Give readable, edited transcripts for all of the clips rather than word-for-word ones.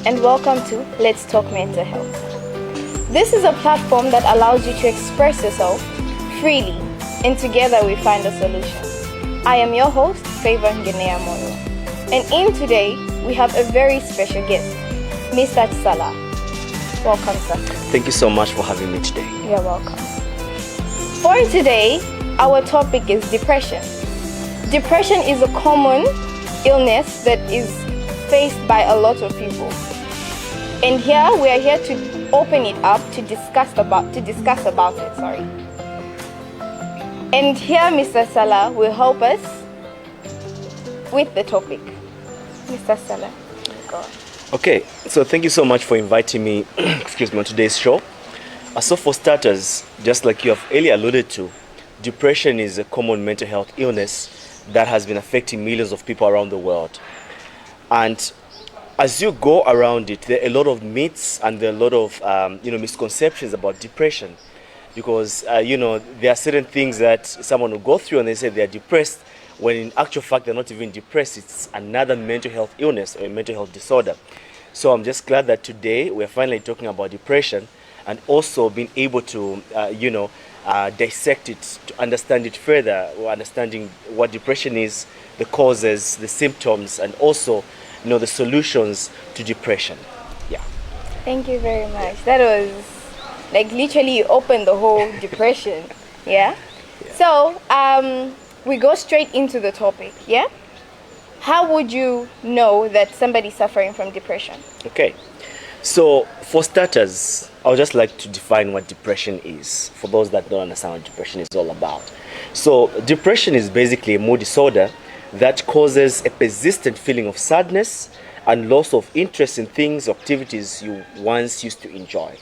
and welcome to Let's Talk Mental Health. This is a platform that allows you to express yourself freely, and together we find a solution. I am your host, Favor Ngenea Moro, and in today we have a very special guest, Mr. Salah. Welcome, sir. Thank you so much for having me today. You're welcome. For today, our topic is depression. Depression is a common illness that is faced by a lot of people. And here we are here to open it up to discuss about it. And here Mr. Salah will help us with the topic. Mr. Salah, go on. Okay, so thank you so much for inviting me on today's show. So for starters, just like you have earlier alluded to, depression is a common mental health illness that has been affecting millions of people around the world. And as you go around it, there are a lot of myths and there are a lot of misconceptions about depression, because there are certain things that someone will go through and they say they are depressed, when in actual fact they're not even depressed. It's another mental health illness or a mental health disorder. So I'm just glad that today we're finally talking about depression and also being able to dissect it, to understand it further, or understanding what depression is, the causes, the symptoms, and also the solutions to depression. Yeah. Thank you very much. That was like literally opened the whole depression. Yeah? So we go straight into the topic. Yeah. How would you know that somebody's suffering from depression? Okay. So for starters, I would just like to define what depression is for those that don't understand what depression is all about. So depression is basically a mood disorder that causes a persistent feeling of sadness and loss of interest in things or activities you once used to enjoy.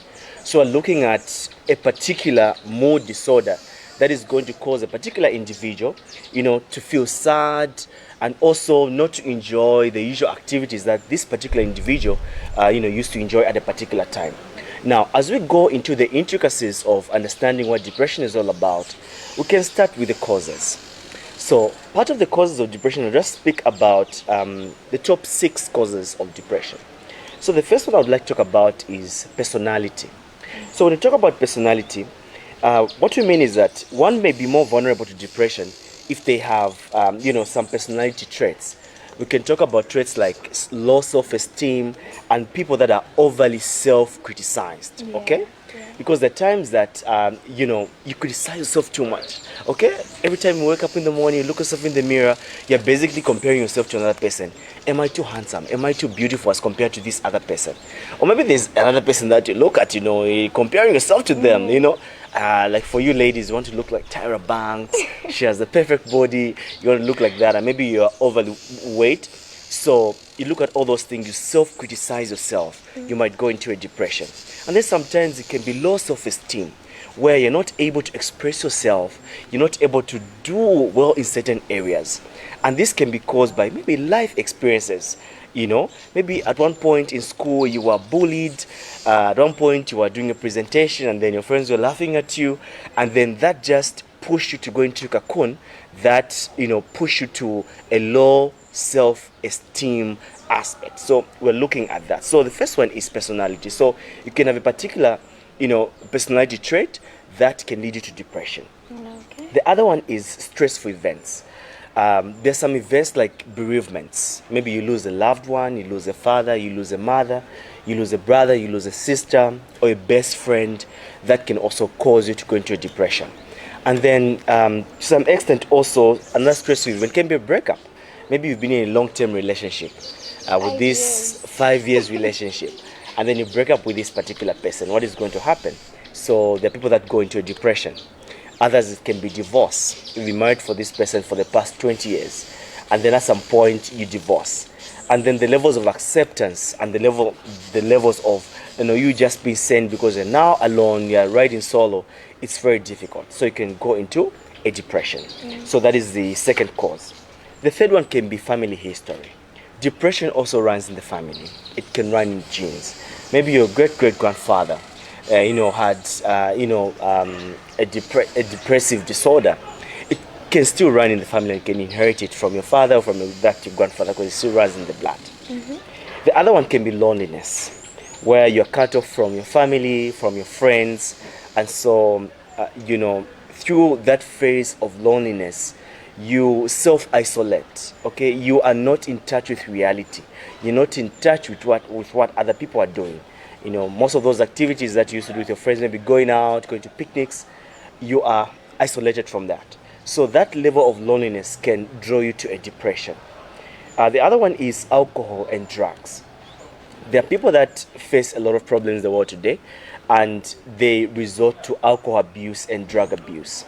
So we're looking at a particular mood disorder that is going to cause a particular individual, to feel sad and also not to enjoy the usual activities that this particular individual, used to enjoy at a particular time. Now, as we go into the intricacies of understanding what depression is all about, we can start with the causes. So, part of the causes of depression, I'll just speak about the top 6 causes of depression. So, the first one I would like to talk about is personality. So, when we talk about personality, what we mean is that one may be more vulnerable to depression if they have, some personality traits. We can talk about traits like low self-esteem and people that are overly self-criticized, okay? Yeah. Because there are times that, you criticize yourself too much, okay? Every time you wake up in the morning, you look yourself in the mirror, you're basically comparing yourself to another person. Am I too handsome? Am I too beautiful as compared to this other person? Or maybe there's another person that you look at, comparing yourself to them, like for you ladies, you want to look like Tyra Banks. She has the perfect body. You want to look like that, and maybe you're overweight. So you look at all those things, you self-criticize yourself. You might go into a depression. And then sometimes it can be low self-esteem, where you're not able to express yourself. You're not able to do well in certain areas. And this can be caused by maybe life experiences. Maybe at one point in school you were bullied, at one point you were doing a presentation and then your friends were laughing at you, and then that just pushed you to go into a cocoon that, push you to a low self-esteem aspect. So we're looking at that. So the first one is personality. So you can have a particular, personality trait that can lead you to depression. Okay. The other one is stressful events. There's some events like bereavements. Maybe you lose a loved one, you lose a father, you lose a mother, you lose a brother, you lose a sister, or a best friend. That can also cause you to go into a depression. And then to some extent also, another stressful event can be a breakup. Maybe you've been in a long-term relationship with this 5 years relationship, and then you break up with this particular person. What is going to happen? So there are people that go into a depression. Others, it can be divorce. You've been married for this person for the past 20 years, and then at some point you divorce. And then the levels of acceptance and the levels of you just being sent because you're now alone, you're riding solo, it's very difficult. So you can go into a depression. So that is the second cause. The third one can be family history. Depression also runs in the family. It can run in genes. Maybe your great-great-grandfather had a depressive disorder. It can still run in the family. You can inherit it from your father or from your grandfather because it still runs in the blood. The other one can be loneliness, where you're cut off from your family, from your friends, and so, through that phase of loneliness, you self-isolate. Okay, you are not in touch with reality. You're not in touch with what other people are doing. Most of those activities that you used to do with your friends, maybe going out, going to picnics, you are isolated from that. So that level of loneliness can draw you to a depression. The other one is alcohol and drugs. There are people that face a lot of problems in the world today, and they resort to alcohol abuse and drug abuse.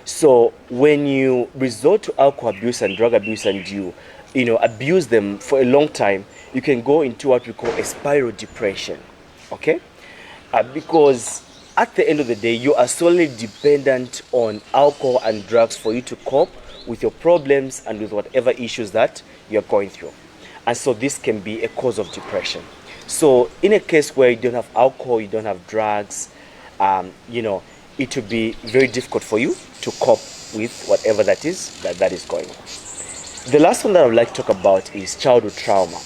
So when you resort to alcohol abuse and drug abuse, and you abuse them for a long time, you can go into what we call a spiral depression. Okay, because at the end of the day, you are solely dependent on alcohol and drugs for you to cope with your problems and with whatever issues that you're going through. And so this can be a cause of depression. So in a case where you don't have alcohol, you don't have drugs, it will be very difficult for you to cope with whatever that is going on. The last one that I would like to talk about is childhood trauma.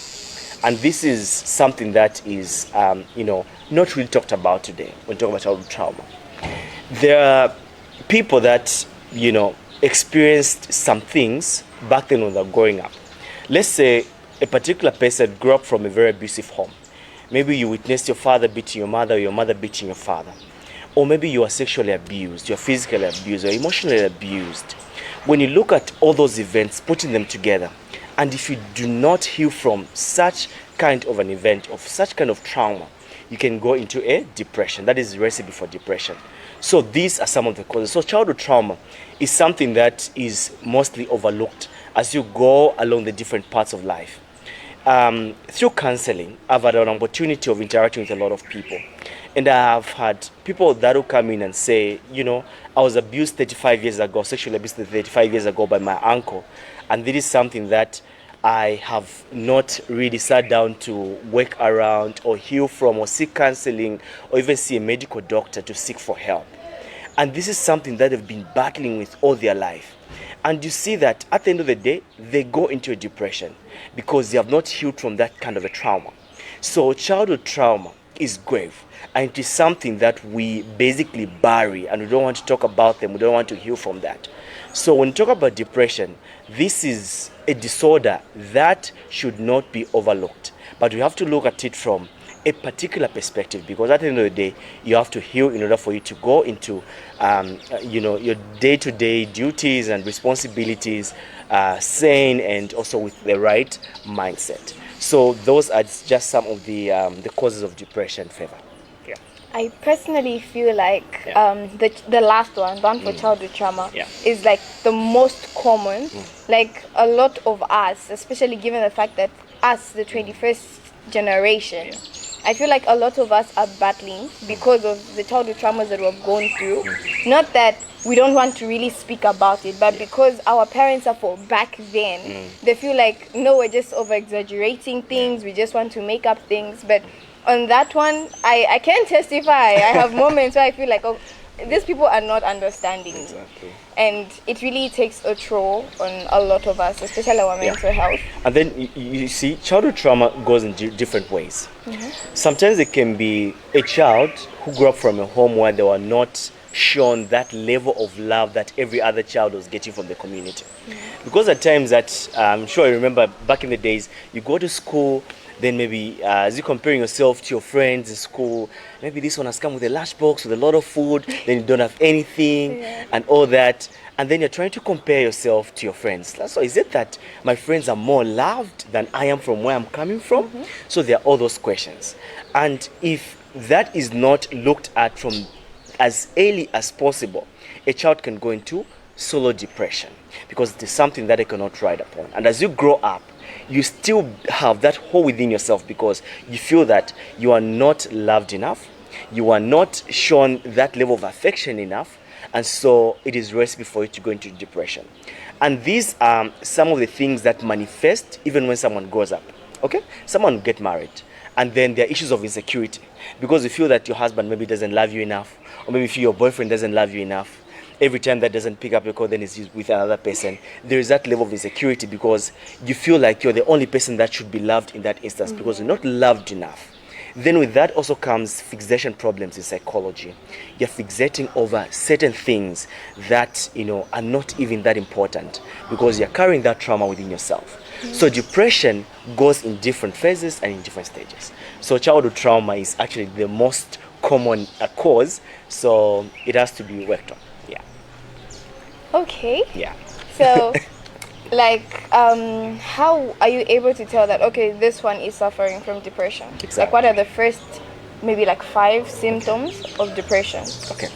And this is something that is, not really talked about today when talking about childhood trauma. There are people that, experienced some things back then when they were growing up. Let's say a particular person grew up from a very abusive home. Maybe you witnessed your father beating your mother, or your mother beating your father. Or maybe you are sexually abused, you're physically abused, or emotionally abused. When you look at all those events, putting them together, and if you do not heal from such kind of an event, of such kind of trauma, you can go into a depression. That is the recipe for depression. So these are some of the causes. So childhood trauma is something that is mostly overlooked as you go along the different parts of life. Through counseling, I've had an opportunity of interacting with a lot of people. And I have had people that will come in and say, I was abused 35 years ago, sexually abused 35 years ago by my uncle. And this is something that I have not really sat down to work around or heal from or seek counseling or even see a medical doctor to seek for help. And this is something that they've been battling with all their life. And you see that at the end of the day, they go into a depression because they have not healed from that kind of a trauma. So childhood trauma is grave, and it is something that we basically bury, and we don't want to talk about them. We don't want to heal from that. So when you talk about depression, this is a disorder that should not be overlooked, but we have to look at it from a particular perspective, because at the end of the day, you have to heal in order for you to go into your day-to-day duties and responsibilities sane and also with the right mindset. So those are just some of the causes of depression, Favor. Yeah. I personally feel like the last one, the one for childhood trauma, is like the most common. Like a lot of us, especially given the fact that us, the 21st generation, I feel like a lot of us are battling because of the childhood traumas that we've gone through. Not that we don't want to really speak about it, but because our parents are for back then, they feel like, no, we're just over-exaggerating things, we just want to make up things. But on that one, I can testify. I have moments where I feel like, oh, these people are not understanding. Exactly. And it really takes a toll on a lot of us, especially our mental health. And then you see, childhood trauma goes in different ways. Sometimes it can be a child who grew up from a home where they were not shown that level of love that every other child was getting from the community. Because at times that, I'm sure you remember back in the days, you go to school, then maybe as you're comparing yourself to your friends in school, maybe this one has come with a lunchbox with a lot of food, then you don't have anything and all that. And then you're trying to compare yourself to your friends. So is it that my friends are more loved than I am from where I'm coming from? So there are all those questions. And if that is not looked at from as early as possible, a child can go into solo depression because it is something that they cannot ride upon. And as you grow up, you still have that hole within yourself because you feel that you are not loved enough, you are not shown that level of affection enough, and so it is recipe for you to go into depression. And these are some of the things that manifest even when someone grows up. Okay, someone will get married, and then there are issues of insecurity because you feel that your husband maybe doesn't love you enough, or maybe you feel your boyfriend doesn't love you enough. every time that doesn't pick up your call, then it's with another person. There is that level of insecurity because you feel like you're the only person that should be loved in that instance because you're not loved enough. Then with that also comes fixation problems in psychology. You're fixating over certain things that, are not even that important because you're carrying that trauma within yourself. So depression goes in different phases and in different stages. So childhood trauma is actually the most common cause, so it has to be worked on. Yeah. Okay. Yeah. So, how are you able to tell that, okay, this one is suffering from depression? Exactly. Like, what are the first, maybe 5 symptoms of depression? Okay.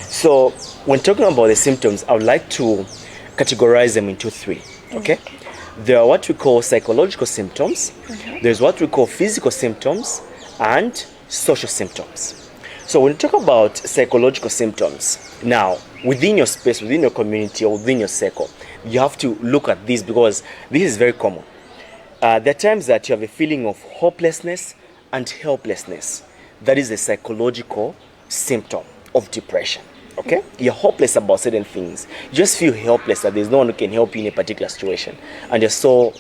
So, when talking about the symptoms, I would like to categorize them into 3. Okay? There are what we call psychological symptoms, there's what we call physical symptoms, and social symptoms. So when you talk about psychological symptoms, now within your space, within your community, or within your circle, you have to look at this because this is very common. There are times that you have a feeling of hopelessness and helplessness. That is a psychological symptom of depression. Okay? You're hopeless about certain things. You just feel helpless that there's no one who can help you in a particular situation. And you're so,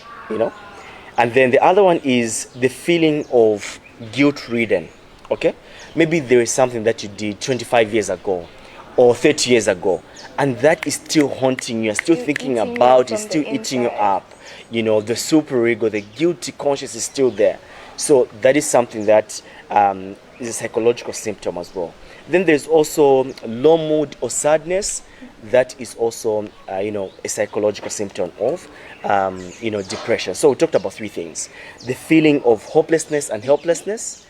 And then the other one is the feeling of guilt-ridden. Okay? Maybe there is something that you did 25 years ago or 30 years ago, and that is still haunting you. You're still thinking about it, still eating you up. The super ego, the guilty conscience is still there. So that is something that is a psychological symptom as well. Then there's also low mood or sadness. That is also, a psychological symptom of, depression. So we talked about 3 things: the feeling of hopelessness and helplessness,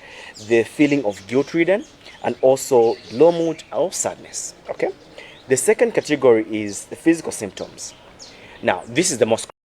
the feeling of guilt-ridden, and also low mood or sadness. Okay. The second category is the physical symptoms. Now, this is the most